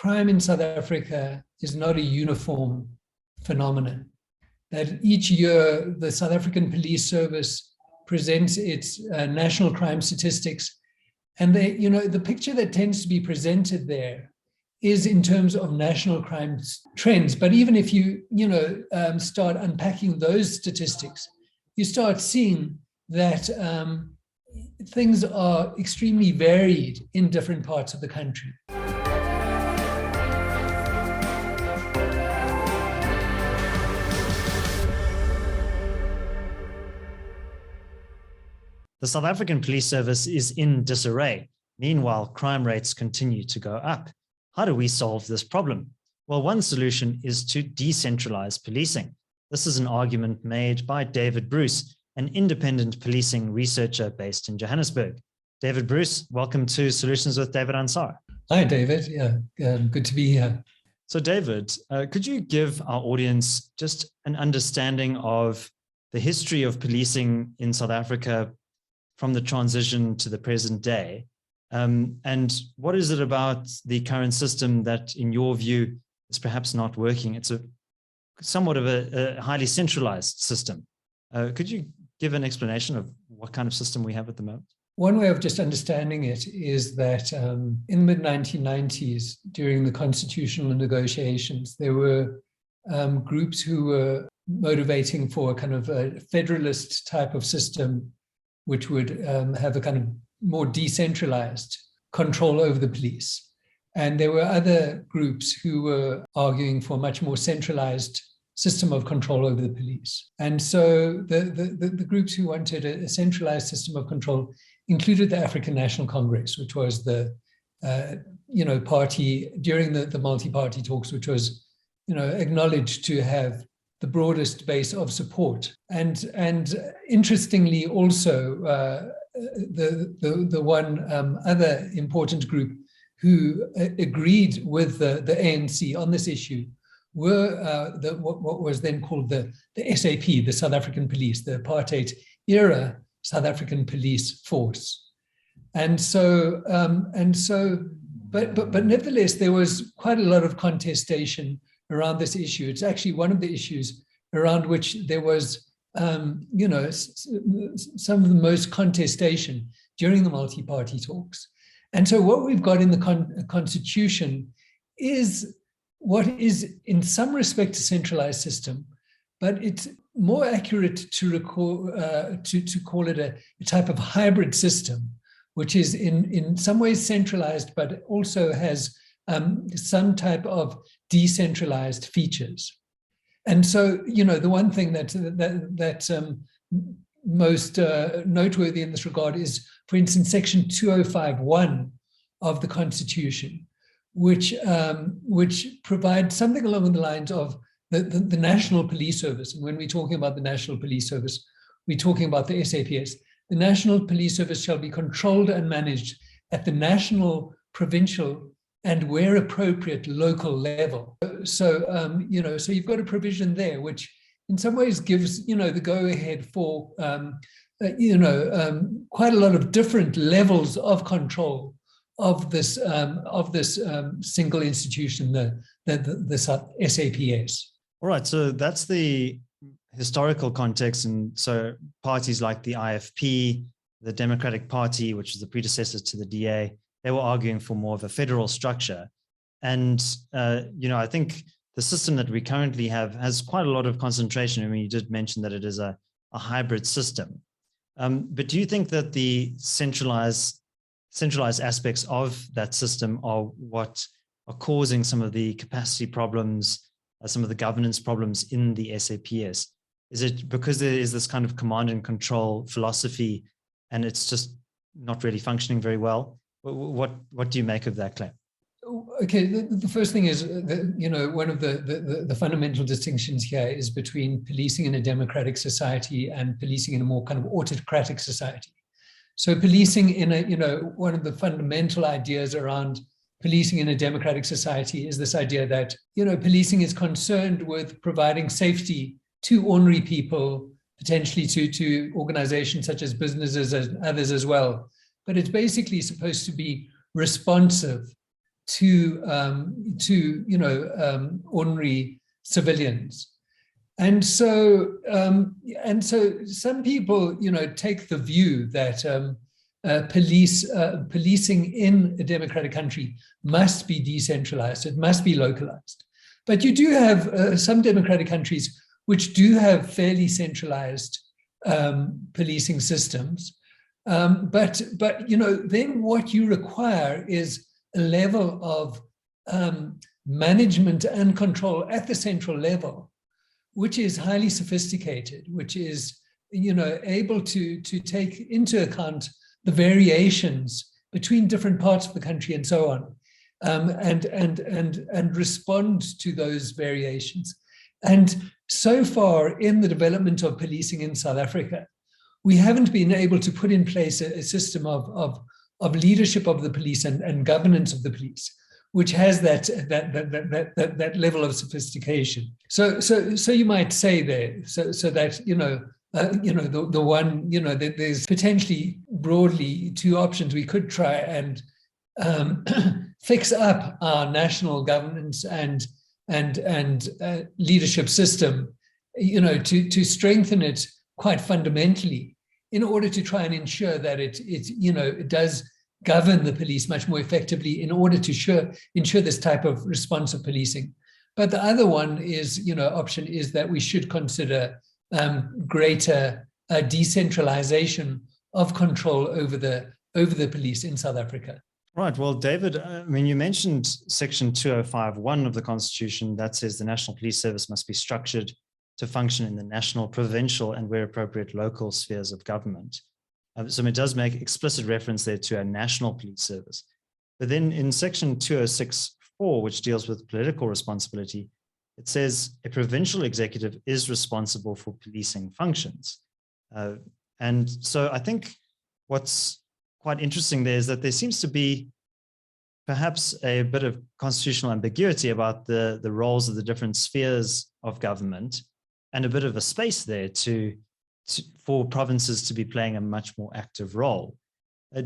crime in South Africa is not a uniform phenomenon. That each year the South African Police Service presents its national crime statistics, and the picture that tends to be presented there is in terms of national crime trends. But even if you start unpacking those statistics, you start seeing that things are extremely varied in different parts of the country. The South African Police Service is in disarray. Meanwhile, crime rates continue to go up. How do we solve this problem? Well, one solution is to decentralize policing. This is an argument made by David Bruce, an independent policing researcher based in Johannesburg. David Bruce, welcome to Solutions with David Ansara. Hi, David. Yeah, good to be here. So, David, could you give our audience just an understanding of the history of policing in South Africa from the transition to the present day? And what is it about the current system that, in your view, is perhaps not working? It's somewhat of a highly centralized system. Could you give an explanation of what kind of system we have at the moment? One way of just understanding it is that in the mid-1990s, during the constitutional negotiations, there were groups who were motivating for a kind of a federalist type of system, which would have a kind of more decentralized control over the police. And there were other groups who were arguing for a much more centralized system of control over the police. And so the groups who wanted a centralized system of control included the African National Congress, which was the party during the multi-party talks, which was acknowledged to have the broadest base of support. And interestingly also, the one other important group who agreed with the ANC on this issue were what was then called the SAP, the South African Police, the apartheid era South African Police Force. And so, but nevertheless, there was quite a lot of contestation around this issue. It's actually one of the issues around which there was some of the most contestation during the multi-party talks. And so what we've got in the Constitution is what is in some respect a centralized system, but it's more accurate to call it a type of hybrid system, which is in some ways centralized, but also has some type of decentralized features. And so, the one thing that's most noteworthy in this regard is, for instance, Section 205(1) of the Constitution, which provides something along the lines of the National Police Service. And when we're talking about the National Police Service, we're talking about the SAPS. The National Police Service shall be controlled and managed at the national, provincial, and where appropriate, local level. So, so you've got a provision there, which in some ways gives, the go-ahead for, quite a lot of different levels of control of this single institution, the SAPS. All right, so that's the historical context. And so parties like the IFP, the Democratic Party, which is the predecessor to the DA, they were arguing for more of a federal structure. And, I think the system that we currently have has quite a lot of concentration. I mean, you did mention that it is a hybrid system. But do you think that the centralized aspects of that system are what are causing some of the capacity problems, some of the governance problems in the SAPS? Is it because there is this kind of command and control philosophy and it's just not really functioning very well? What do you make of that claim? Okay, the first thing is that, one of the fundamental distinctions here is between policing in a democratic society and policing in a more kind of autocratic society. So policing in one of the fundamental ideas around policing in a democratic society is this idea that, policing is concerned with providing safety to ordinary people, potentially to organizations such as businesses and others as well. But it's basically supposed to be responsive ordinary civilians. And so some people, take the view that policing in a democratic country must be decentralized. It must be localized. But you do have some democratic countries which do have fairly centralized policing systems. But then what you require is a level of management and control at the central level, which is highly sophisticated, which is able to take into account the variations between different parts of the country and so on, and respond to those variations. And so far in the development of policing in South Africa, we haven't been able to put in place a system of leadership of the police and governance of the police, which has that level of sophistication. So you might say there, so that the one, that there's potentially broadly two options. We could try and fix up our national governance and leadership system, to strengthen it quite fundamentally in order to try and ensure that it does govern the police much more effectively in order to ensure this type of responsive policing. But the other one is, option is that we should consider greater decentralization of control over the police in South Africa. Right. Well, David, you mentioned Section 205(1) of the Constitution that says the National Police Service must be structured to function in the national, provincial, and where appropriate, local spheres of government. So it does make explicit reference there to a national police service. But then in Section 206(4), which deals with political responsibility, it says a provincial executive is responsible for policing functions. And so I think what's quite interesting there is that there seems to be perhaps a bit of constitutional ambiguity about the roles of the different spheres of government, and a bit of a space there for provinces to be playing a much more active role.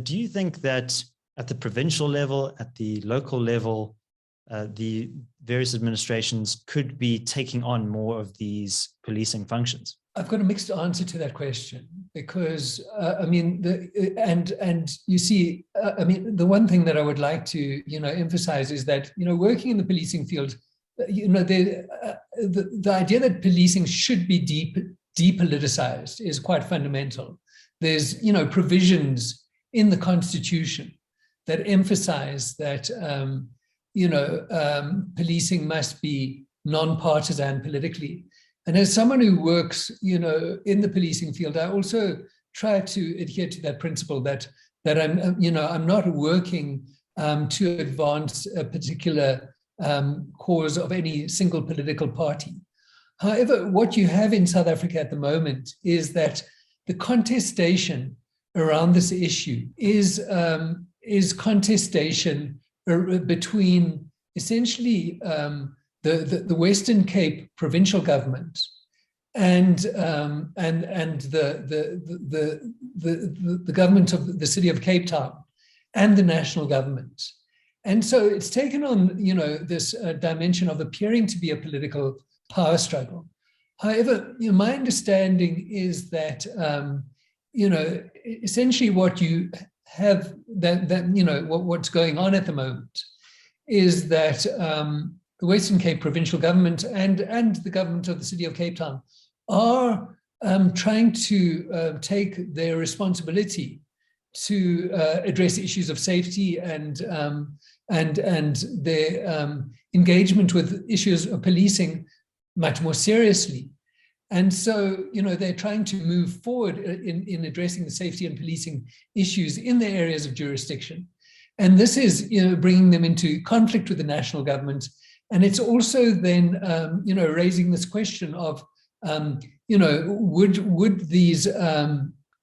Do you think that at the provincial level, at the local level, the various administrations could be taking on more of these policing functions? I've got a mixed answer to that question because, you see, the one thing that I would like to, emphasize is that, working in the policing field, the idea that policing should be depoliticized is quite fundamental. There's, provisions in the Constitution that emphasize that, policing must be non-partisan politically. And as someone who works, in the policing field, I also try to adhere to that principle that I'm not working to advance a particular cause of any single political party. However, what you have in South Africa at the moment is that the contestation around this issue is contestation between essentially the Western Cape provincial government and the government of the city of Cape Town and the national government. And so it's taken on, this dimension of appearing to be a political power struggle. However, my understanding is that, essentially what you have what's going on at the moment is that the Western Cape provincial government and the government of the city of Cape Town are trying to take their responsibility to address issues of safety and their engagement with issues of policing much more seriously. And so, they're trying to move forward in addressing the safety and policing issues in their areas of jurisdiction. And this is, bringing them into conflict with the national government. And it's also then, raising this question of,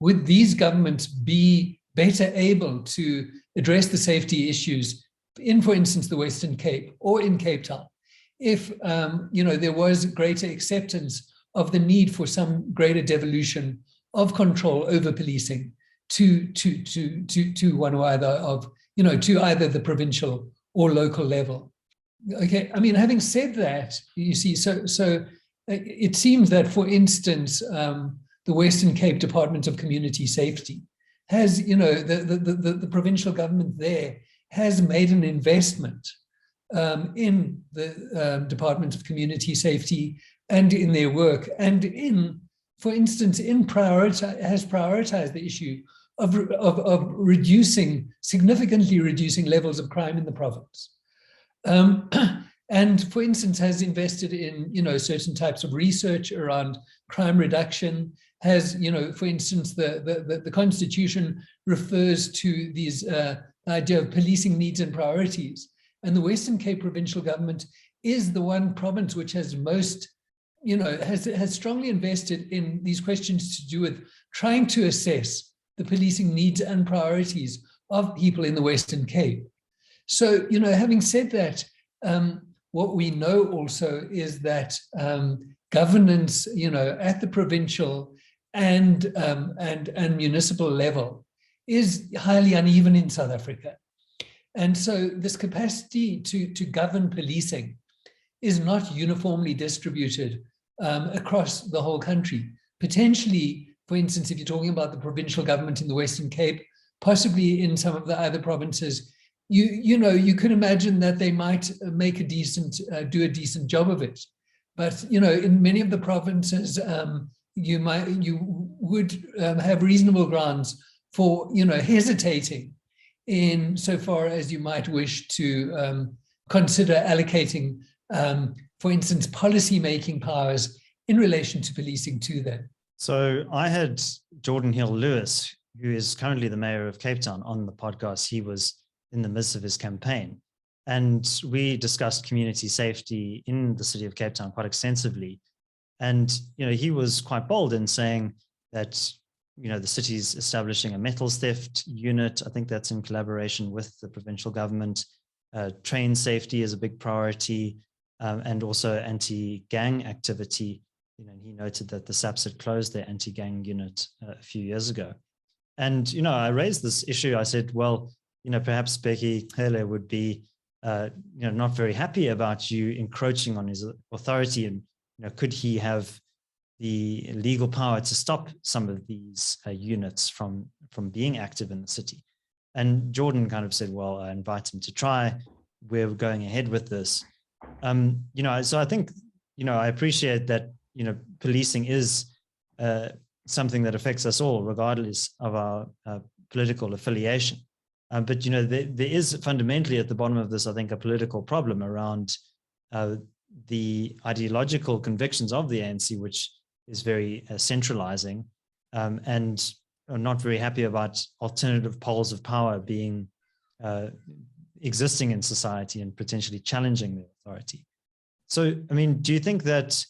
would these governments be better able to address the safety issues in, for instance, the Western Cape or in Cape Town, if there was greater acceptance of the need for some greater devolution of control over policing to one or either of, to either the provincial or local level. Okay, I mean, having said that, you see, so it seems that, for instance, the Western Cape Department of Community Safety has, the provincial government there has made an investment in the Department of Community Safety and in their work, and for instance, has prioritized the issue of significantly reducing levels of crime in the province. And for instance, has invested in, certain types of research around crime reduction, has, for instance, the Constitution refers to these idea of policing needs and priorities. And the Western Cape provincial government is the one province which has most, has strongly invested in these questions to do with trying to assess the policing needs and priorities of people in the Western Cape. So, having said that, what we know also is that governance, at the provincial and municipal level is highly uneven in South Africa. And so this capacity to govern policing is not uniformly distributed across the whole country. Potentially, for instance, if you're talking about the provincial government in the Western Cape, possibly in some of the other provinces, you could imagine that they might make do a decent job of it. But, in many of the provinces, you would have reasonable grounds for, hesitating in so far as you might wish to consider allocating, for instance, policy-making powers in relation to policing to them. So I had Jordan Hill-Lewis, who is currently the mayor of Cape Town, on the podcast. He was in the midst of his campaign, and we discussed community safety in the city of Cape Town quite extensively. And, he was quite bold in saying that, the city's establishing a metals theft unit. I think that's in collaboration with the provincial government. Train safety is a big priority, and also anti-gang activity. And he noted that the SAPS had closed their anti-gang unit a few years ago. And, I raised this issue. I said, well, perhaps Becky Hele would be, not very happy about you encroaching on his authority. And, could he have the legal power to stop some of these units from being active in the city? And Jordan kind of said, well, I invite him to try. We're going ahead with this. So I think, I appreciate that, policing is something that affects us all, regardless of our political affiliation. But, there is fundamentally at the bottom of this, I think, a political problem around the ideological convictions of the ANC, which is very centralizing, and are not very happy about alternative poles of power being existing in society and potentially challenging the authority. So, I mean, do you think that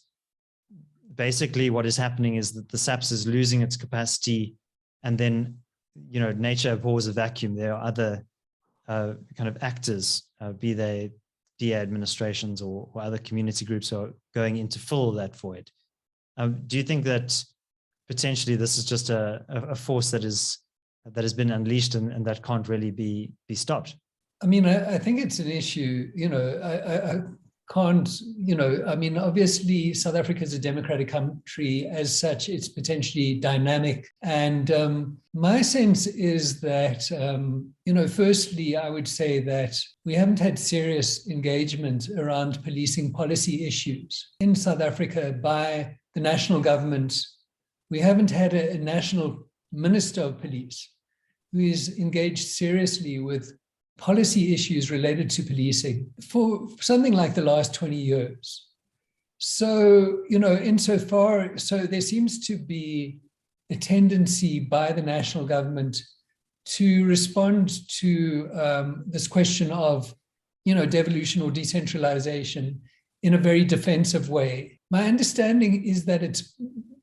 basically what is happening is that the SAPS is losing its capacity, and then, nature abhors a vacuum? There are other kind of actors, be they DA administrations or other community groups, who are going in to fill that void. Do you think that potentially this is just a force that has been unleashed and that can't really be stopped? I mean, I think it's an issue, I can't, obviously South Africa is a democratic country. As such, it's potentially dynamic. And my sense is that, firstly, I would say that we haven't had serious engagement around policing policy issues in South Africa by the national government. We haven't had a national minister of police who is engaged seriously with policy issues related to policing for something like the last 20 years. So, insofar, so there seems to be a tendency by the national government to respond to this question of, devolution or decentralization in a very defensive way. My understanding is that it's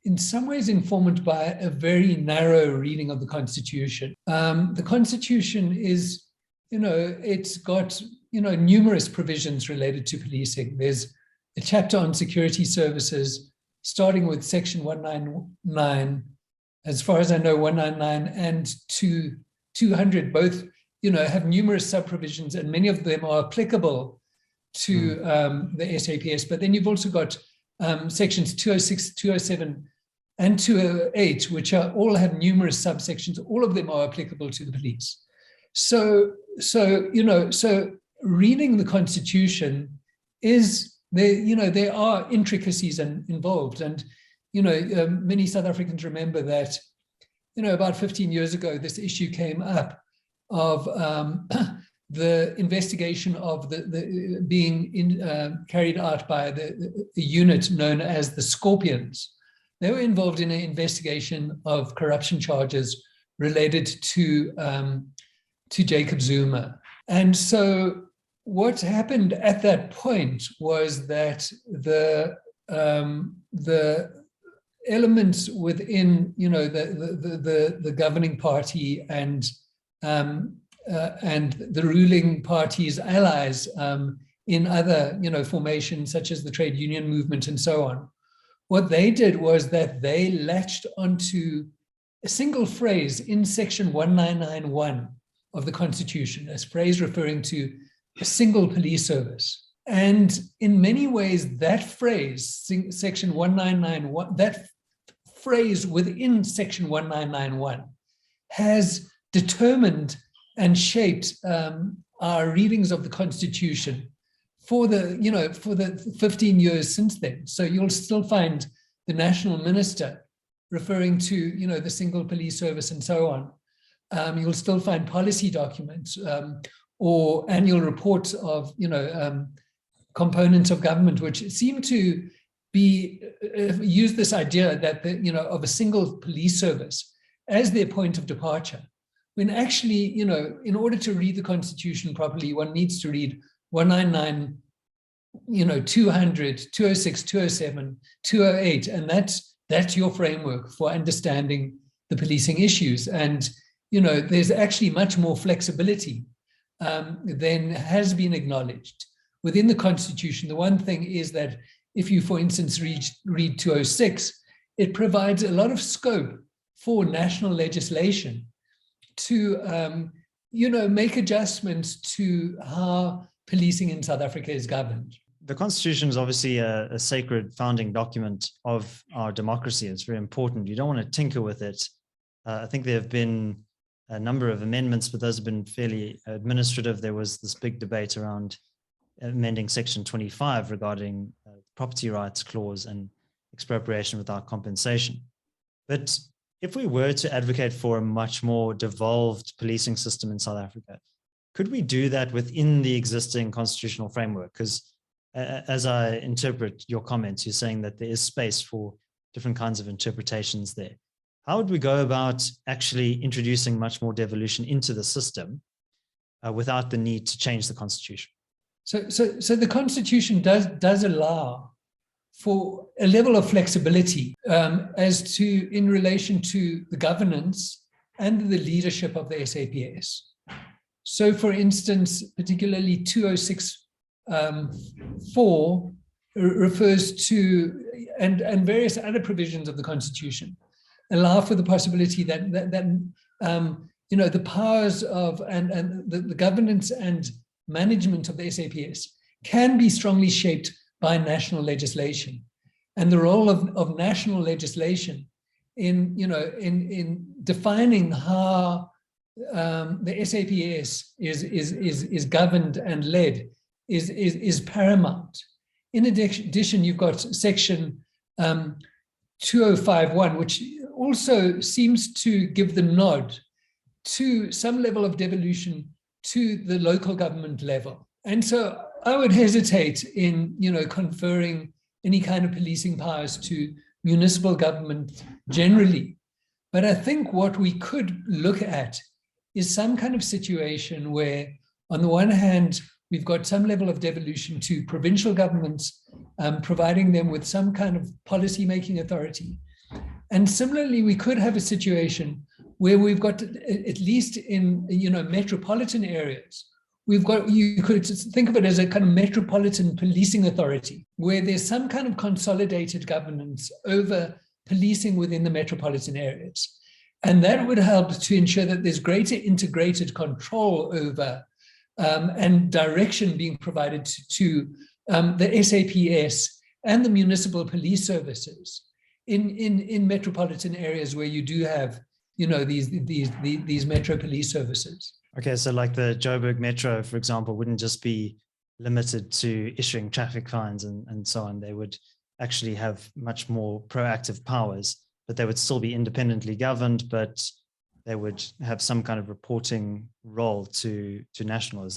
in some ways informed by a very narrow reading of the Constitution. The Constitution is, it's got, numerous provisions related to policing. There's a chapter on security services, starting with section 199, as far as I know, 199 and 200 both have numerous sub-provisions, and many of them are applicable to the SAPS. But then you've also got sections 206, 207, and 208, which all have numerous subsections. All of them are applicable to the police. So reading the Constitution is there are intricacies involved, and many South Africans remember that about 15 years ago this issue came up of the investigation of the being carried out by the unit known as the Scorpions. They were involved in an investigation of corruption charges related to Jacob Zuma. And so what happened at that point was that the elements within the governing party and the ruling party's allies in other formations such as the trade union movement and so on, what they did was that they latched onto a single phrase in section 1991 of the Constitution, a phrase referring to a single police service. And in many ways, that phrase, section 1991, that phrase within section 1991 has determined and shaped our readings of the Constitution for the 15 years since then. So you'll still find the national minister referring to the single police service and so on. You'll still find policy documents or annual reports of components of government which seem to be use this idea that of a single police service as their point of departure, when actually in order to read the Constitution properly, one needs to read 199, 200, 206, 207, 208, and that's your framework for understanding the policing issues. And there's actually much more flexibility than has been acknowledged within the Constitution. The one thing is that if you, for instance, read 206, it provides a lot of scope for national legislation to make adjustments to how policing in South Africa is governed. The Constitution is obviously a sacred founding document of our democracy. It's very important. You don't want to tinker with it. I think there have been a number of amendments, but those have been fairly administrative. There was this big debate around amending Section 25 regarding property rights clause and expropriation without compensation. But if we were to advocate for a much more devolved policing system in South Africa, could we do that within the existing constitutional framework? Because as I interpret your comments, you're saying that there is space for different kinds of interpretations there. How would we go about actually introducing much more devolution into the system without the need to change the Constitution? So the Constitution does allow for a level of flexibility as to in relation to the governance and the leadership of the SAPS. So, for instance, particularly 206(4) refers to and various other provisions of the Constitution allow for the possibility that the powers of and the governance and management of the SAPS can be strongly shaped by national legislation, and the role of national legislation in defining how the SAPS is governed and led is paramount. In addition, you've got section 2051, which also seems to give the nod to some level of devolution to the local government level. And so I would hesitate in conferring any kind of policing powers to municipal government generally. But I think what we could look at is some kind of situation where, on the one hand, we've got some level of devolution to provincial governments, providing them with some kind of policy-making authority. And similarly, we could have a situation where we've got, at least in metropolitan areas, you could think of it as a kind of metropolitan policing authority, where there's some kind of consolidated governance over policing within the metropolitan areas. And that would help to ensure that there's greater integrated control over and direction being provided to the SAPS and the municipal police services in metropolitan areas where you do have, these metro police services. Okay, so like the Joburg Metro, for example, wouldn't just be limited to issuing traffic fines and so on. They would actually have much more proactive powers, but they would still be independently governed, but they would have some kind of reporting role to national. Is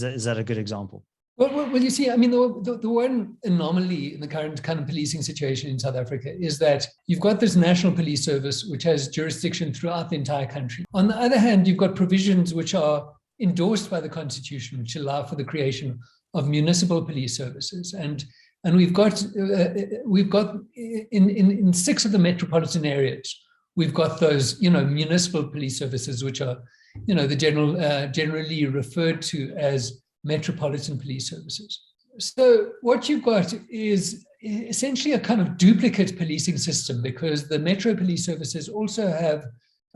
that a good example? Well, you see, I mean, the one anomaly in the current kind of policing situation in South Africa is that you've got this national police service, which has jurisdiction throughout the entire country. On the other hand, you've got provisions which are endorsed by the Constitution, which allow for the creation of municipal police services. And we've got in 6 of the metropolitan areas, we've got those, municipal police services, which are, generally referred to as metropolitan police services. So what you've got is essentially a kind of duplicate policing system, because the metro police services also have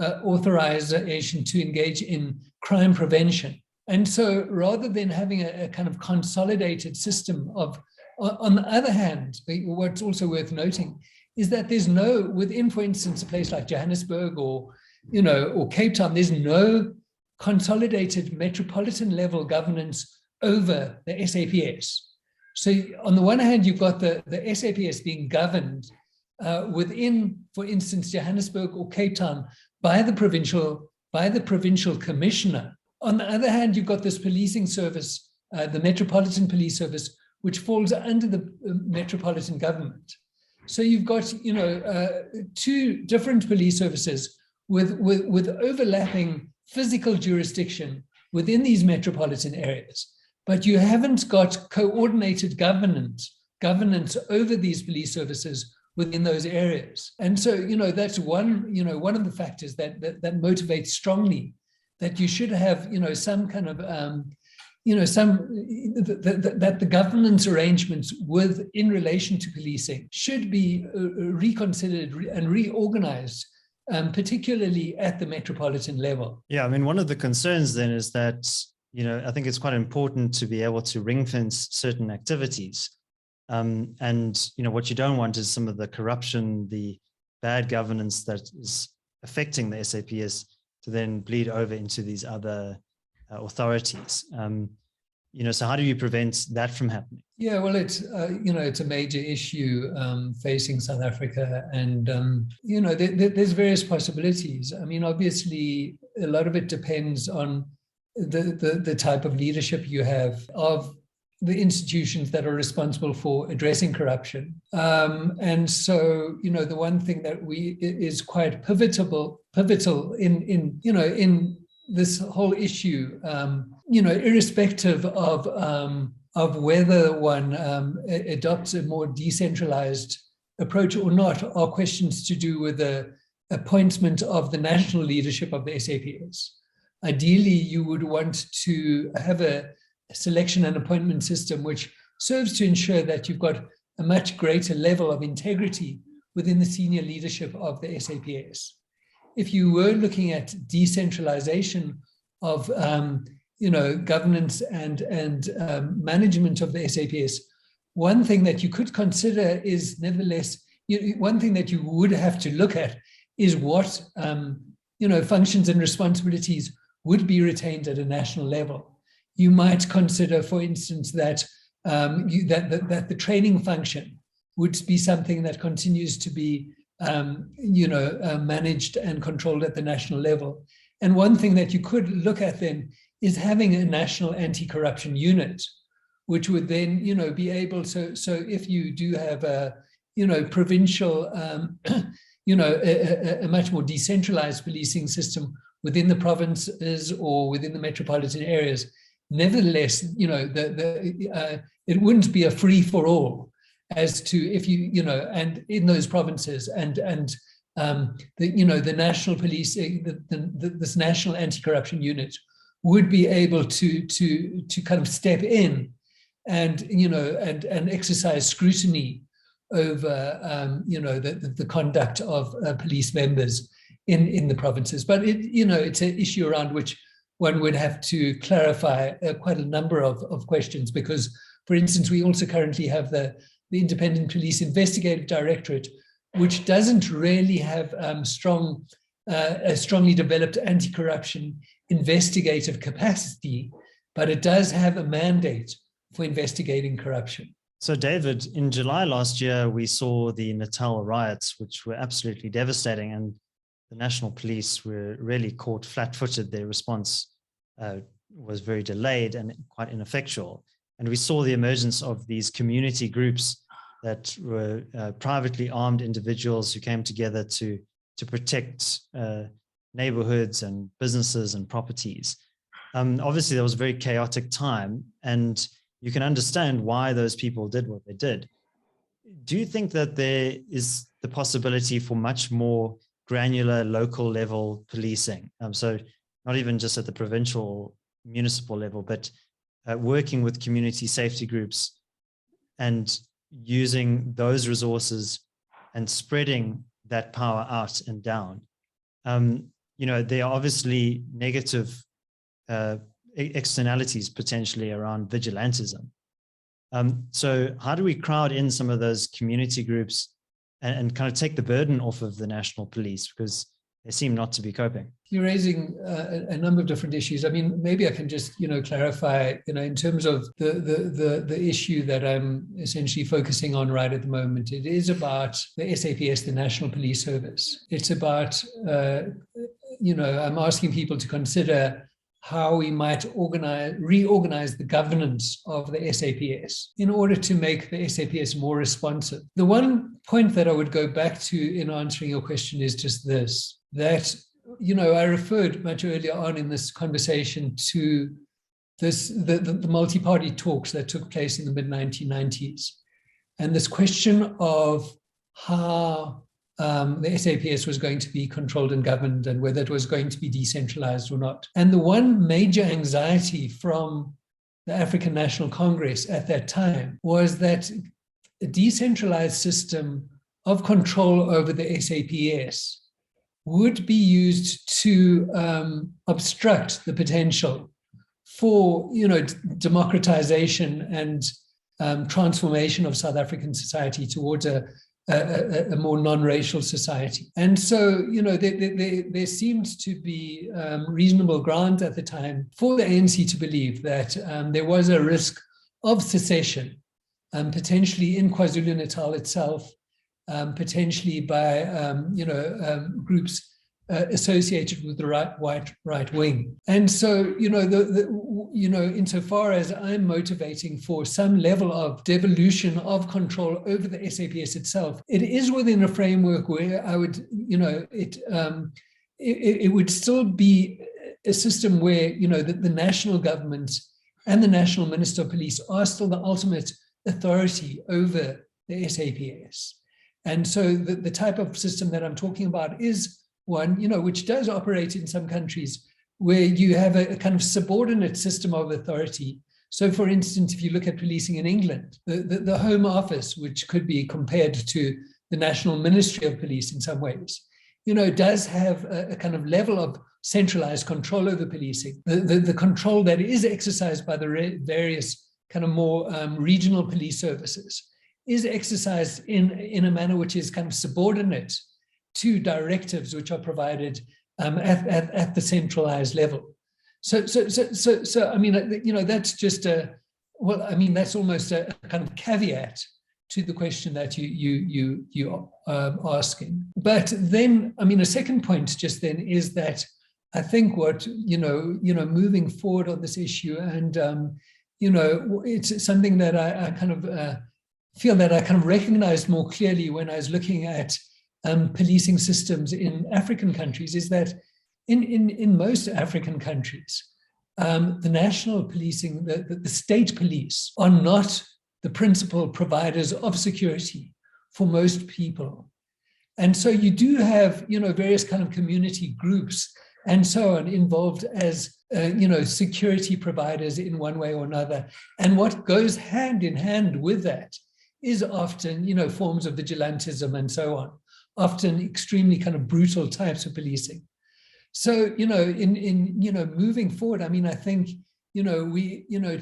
authorization to engage in crime prevention. And so rather than having a kind of consolidated system on the other hand, what's also worth noting is that there's no, within, for instance, a place like Johannesburg or Cape Town, there's no consolidated metropolitan level governance over the SAPS. So on the one hand, you've got the SAPS being governed within, for instance, Johannesburg or Cape Town by the provincial commissioner. On the other hand, you've got this policing service, the Metropolitan Police Service, which falls under the metropolitan government. So you've got, 2 different police services with overlapping physical jurisdiction within these metropolitan areas, but you haven't got coordinated governance over these police services within those areas. And so, that's one of the factors that motivates strongly that you should have, some kind of, that the governance arrangements in relation to policing should be reconsidered and reorganized, particularly at the metropolitan level. Yeah, I mean, one of the concerns then is that, I think it's quite important to be able to ring fence certain activities. And what you don't want is some of the corruption, the bad governance that is affecting the SAPS to then bleed over into these other authorities. So how do you prevent that from happening? Yeah, well, it's a major issue facing South Africa, and there's various possibilities. I mean, obviously, a lot of it depends on the type of leadership you have of the institutions that are responsible for addressing corruption. And so, the one thing that is quite pivotal in this whole issue, irrespective of whether one adopts a more decentralized approach or not, are questions to do with the appointment of the national leadership of the SAPS. Ideally, you would want to have a selection and appointment system which serves to ensure that you've got a much greater level of integrity within the senior leadership of the SAPS. If you were looking at decentralization of governance and management of the SAPS, one thing that you could consider is, nevertheless, one thing that you would have to look at is what functions and responsibilities would be retained at a national level. You might consider, for instance, that that the training function would be something that continues to be managed and controlled at the national level. And one thing that you could look at then is having a national anti-corruption unit, which would then, be able to, so if you do have a, provincial, a much more decentralized policing system within the provinces or within the metropolitan areas, nevertheless, it wouldn't be a free for all as to if and in those provinces and the national police, this national anti-corruption unit would be able to kind of step in and and exercise scrutiny over the conduct of police members in the provinces. But it's an issue around which one would have to clarify quite a number of questions, because, for instance, we also currently have the Independent Police Investigative Directorate, which doesn't really have a strongly developed anti-corruption investigative capacity, but it does have a mandate for investigating corruption. So, David, in July last year, we saw the Natal riots, which were absolutely devastating, and the National Police were really caught flat-footed. Their response was very delayed and quite ineffectual. And we saw the emergence of these community groups that were privately armed individuals who came together to protect neighborhoods and businesses and properties. Obviously, there was a very chaotic time, and you can understand why those people did what they did. Do you think that there is the possibility for much more granular local level policing? So not even just at the provincial or municipal level, but working with community safety groups and using those resources and spreading that power out and down. There are obviously negative externalities potentially around vigilantism. So how do we crowd in some of those community groups and kind of take the burden off of the national police, because they seem not to be coping? You're raising a number of different issues. I mean, maybe I can just, clarify, in terms of the issue that I'm essentially focusing on right at the moment. It is about the SAPS, the National Police Service. It's about, I'm asking people to consider how we might reorganize the governance of the SAPS in order to make the SAPS more responsive. The one point that I would go back to in answering your question is just this, that, I referred much earlier on in this conversation to the multi-party talks that took place in the mid-1990s. And this question of how the SAPS was going to be controlled and governed, and whether it was going to be decentralized or not. And the one major anxiety from the African National Congress at that time was that a decentralized system of control over the SAPS would be used to obstruct the potential for, democratization and transformation of South African society towards a more non-racial society. And so, there seemed to be reasonable ground at the time for the ANC to believe that there was a risk of secession, potentially in KwaZulu-Natal itself, potentially by, groups associated with the right wing. And so, insofar as I'm motivating for some level of devolution of control over the SAPS itself, it is within a framework where I would, it would still be a system where, the national government and the National Minister of Police are still the ultimate authority over the SAPS. And so the type of system that I'm talking about is one, which does operate in some countries where you have a kind of subordinate system of authority. So, for instance, if you look at policing in England, the Home Office, which could be compared to the National Ministry of Police in some ways, does have a kind of level of centralized control over policing. The control that is exercised by the various kind of more regional police services is exercised in a manner which is kind of subordinate to directives which are provided at the centralized level. So I mean, that's just that's almost a kind of caveat to the question that you are asking. But then, I mean, a second point just then is that I think what, moving forward on this issue, and, it's something that I kind of feel that I kind of recognized more clearly when I was looking at policing systems in African countries, is that in most African countries, the national policing, the state police are not the principal providers of security for most people. And so you do have, various kind of community groups and so on involved as, security providers in one way or another. And what goes hand in hand with that is often, forms of vigilantism and so on. often extremely kind of brutal types of policing. So, in moving forward, I mean, I think,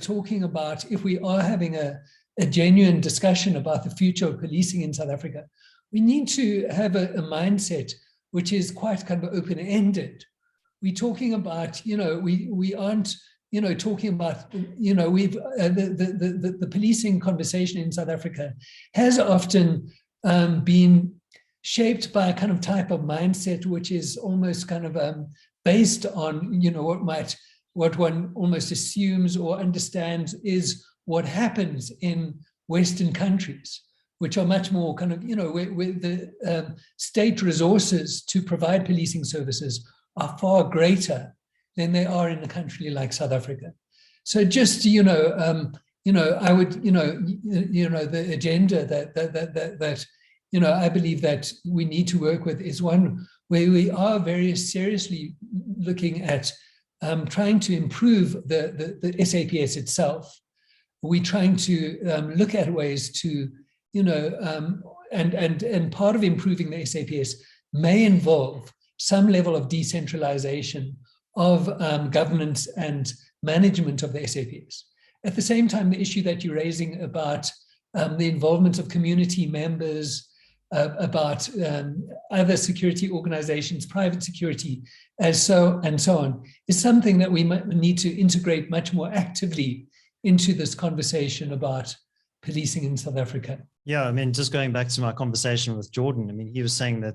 talking about if we are having a genuine discussion about the future of policing in South Africa, we need to have a mindset which is quite kind of open-ended. We're talking about, we aren't, talking about, we've the policing conversation in South Africa has often been shaped by a kind of type of mindset which is almost kind of based on, what one almost assumes or understands is what happens in Western countries, which are much more kind of, where the state resources to provide policing services are far greater than they are in a country like South Africa. So just, I would, the agenda that I believe that we need to work with is one where we are very seriously looking at trying to improve the SAPS itself. We're trying to look at ways to, and part of improving the SAPS may involve some level of decentralization of governance and management of the SAPS. At the same time, the issue that you're raising about the involvement of community members, about other security organizations, private security, and so on, is something that we might need to integrate much more actively into this conversation about policing in South Africa. Yeah, I mean, just going back to my conversation with Jordan, I mean, he was saying that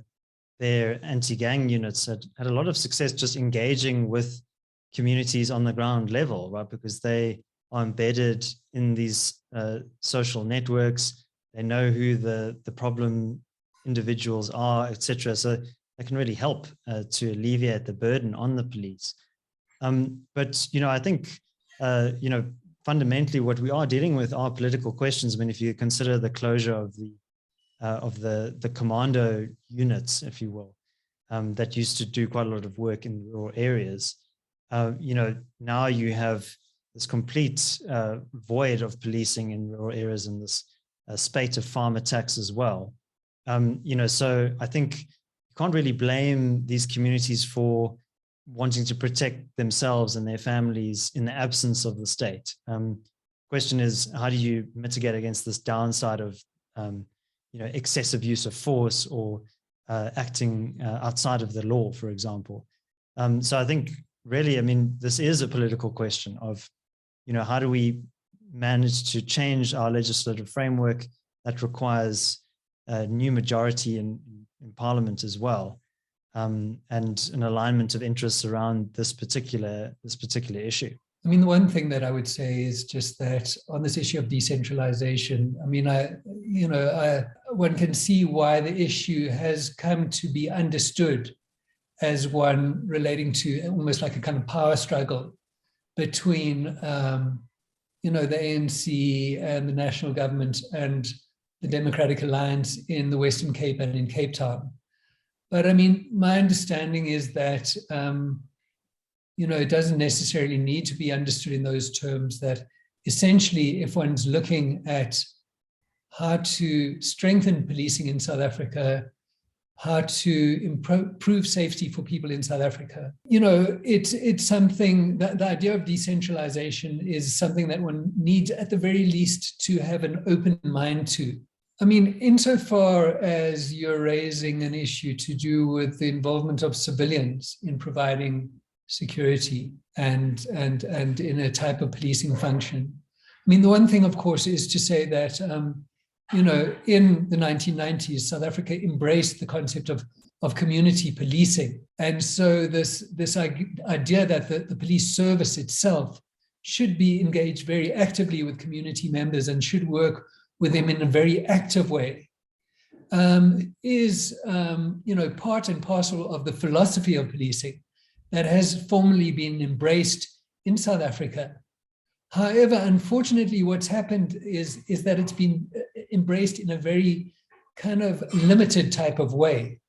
their anti-gang units had a lot of success just engaging with communities on the ground level, right? Because they are embedded in these social networks. They know who the problem individuals are, etc. So they can really help to alleviate the burden on the police. But, I think, fundamentally what we are dealing with are political questions. I mean, if you consider the closure of the commando units, if you will, that used to do quite a lot of work in rural areas, now you have this complete void of policing in rural areas and this spate of farm attacks as well. So I think you can't really blame these communities for wanting to protect themselves and their families in the absence of the state. Question is, how do you mitigate against this downside of excessive use of force or acting outside of the law, for example? So I think really, I mean, this is a political question of, how do we manage to change our legislative framework that requires a new majority in Parliament as well, and an alignment of interests around this particular issue. I mean, the one thing that I would say is just that on this issue of decentralization, I mean, one can see why the issue has come to be understood as one relating to almost like a kind of power struggle between, the ANC and the national government and the Democratic Alliance in the Western Cape and in Cape Town. But I mean, my understanding is that, it doesn't necessarily need to be understood in those terms, that essentially if one's looking at how to strengthen policing in South Africa, how to improve safety for people in South Africa, it's something that the idea of decentralization is something that one needs at the very least to have an open mind to. I mean, insofar as you're raising an issue to do with the involvement of civilians in providing security and in a type of policing function, I mean, the one thing, of course, is to say that, in the 1990s, South Africa embraced the concept of community policing. And so this idea that the police service itself should be engaged very actively with community members and should work with them in a very active way, is, part and parcel of the philosophy of policing that has formally been embraced in South Africa. However, unfortunately, what's happened is that it's been embraced in a very kind of limited type of way.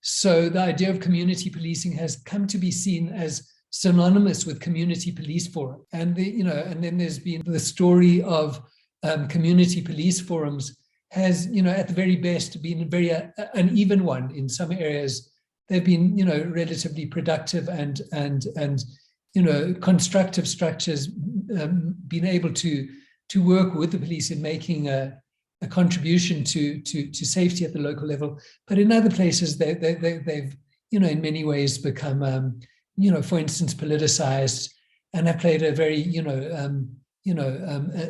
So the idea of community policing has come to be seen as synonymous with community police forum. And and then there's been the story of community police forums has, at the very best, been a very uneven one. In some areas, they've been, relatively productive and constructive structures, been able to work with the police in making a contribution to safety at the local level. But in other places, they've in many ways become, for instance, politicized, and have played a very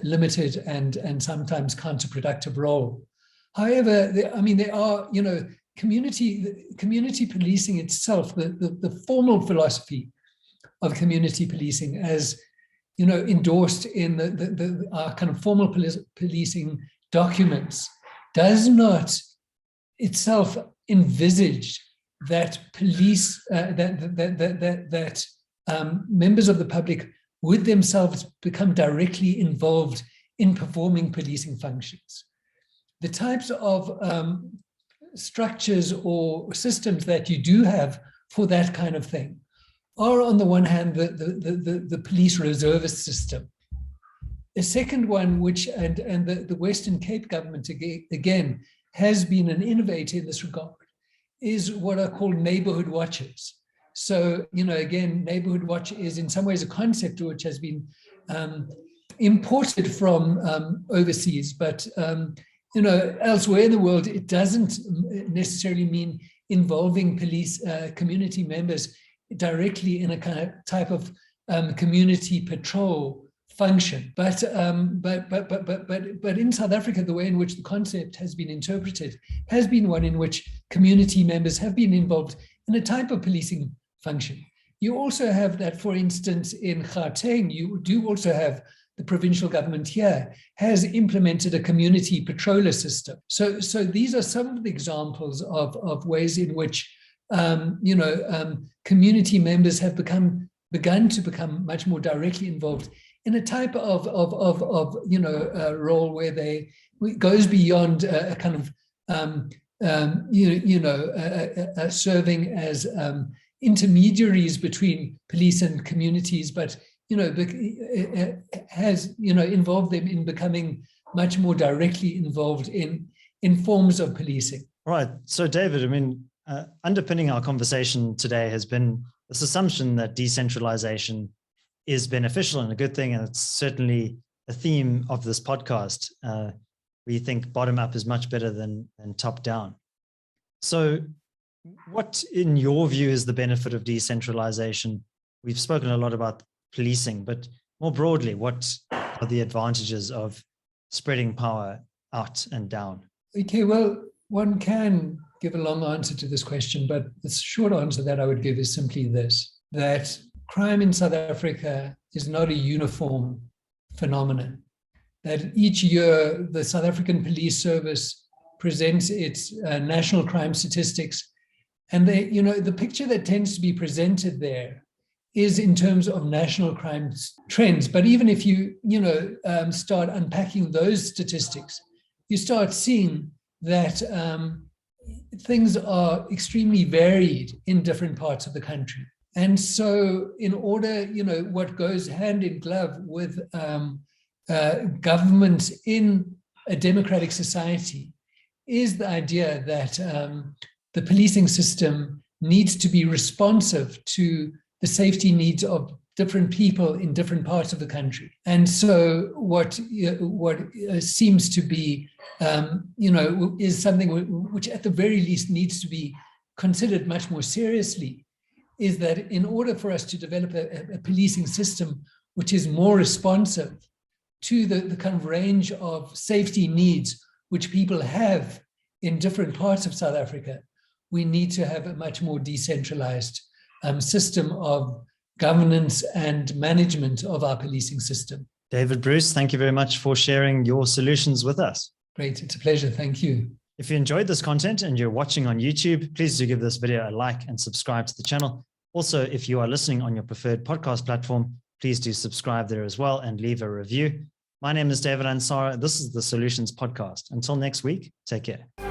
limited and sometimes counterproductive role. However, there are community policing itself, the formal philosophy of community policing, as endorsed in our kind of formal policing documents, does not itself envisage that police that members of the public would themselves become directly involved in performing policing functions. The types of structures or systems that you do have for that kind of thing are, on the one hand, the police reservist system. A second one, which and the Western Cape government again has been an innovator in this regard, is what are called neighborhood watches. So, again, neighborhood watch is in some ways a concept which has been imported from overseas, but elsewhere in the world, it doesn't necessarily mean involving police community members directly in a kind of type of community patrol function. But in South Africa, the way in which the concept has been interpreted has been one in which community members have been involved in a type of policing function. You also have that, for instance, in Gauteng, you do also have the provincial government here has implemented a community patroller system. So these are some of the examples of ways in which community members have begun to become much more directly involved in a type of role where it goes beyond a kind of serving as intermediaries between police and communities, but has involved them in becoming much more directly involved in forms of policing. Right. So, David, underpinning our conversation today has been this assumption that decentralization is beneficial and a good thing, and it's certainly a theme of this podcast. We think bottom up is much better than top down. So, what, in your view, is the benefit of decentralization? We've spoken a lot about policing, but more broadly, what are the advantages of spreading power out and down? Okay, well, one can give a long answer to this question, but the short answer that I would give is simply this, that crime in South Africa is not a uniform phenomenon, that each year the South African Police Service presents its national crime statistics, and the picture that tends to be presented there is in terms of national crime trends. But even if you start unpacking those statistics, you start seeing that things are extremely varied in different parts of the country. And so in order, what goes hand in glove with government in a democratic society is the idea that the policing system needs to be responsive to the safety needs of different people in different parts of the country. And so what seems to be, is something which at the very least needs to be considered much more seriously, is that in order for us to develop a policing system which is more responsive to the kind of range of safety needs which people have in different parts of South Africa, we need to have a much more decentralized system of governance and management of our policing system. David Bruce, thank you very much for sharing your solutions with us. Great, it's a pleasure. Thank you. If you enjoyed this content and you're watching on YouTube, please do give this video a like and subscribe to the channel. Also, if you are listening on your preferred podcast platform, please do subscribe there as well and leave a review. My name is David Ansara. This is the Solutions Podcast. Until next week, take care.